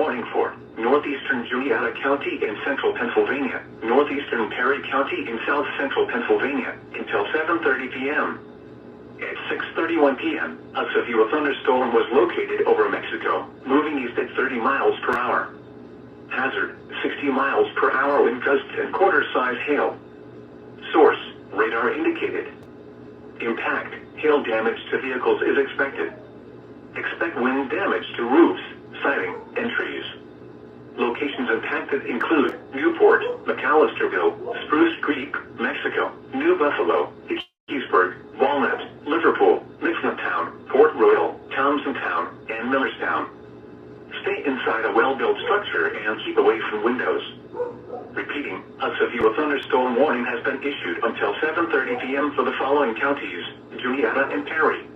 warning for northeastern Juniata County in central Pennsylvania, northeastern Perry County in south central Pennsylvania, until 7:30 p.m. At 6:31 p.m., a severe thunderstorm was located over Mexico, moving east at 30 miles per hour. Hazard, 60 miles per hour wind gusts and quarter-size hail. Source, radar indicated. Impact, hail damage to vehicles is expected. Expect wind damage to roofs, siding, and trees. Locations impacted include Newport, McAllisterville, Spruce Creek, Mexico, New Buffalo, Keysburg, Walnut, Liverpool, Mifflintown, Port Royal, Townsendtown, and Millerstown. Stay inside a well-built structure and keep away from windows. Repeating, a severe thunderstorm warning has been issued until 7:30 p.m. for the following counties: Juniata and Perry.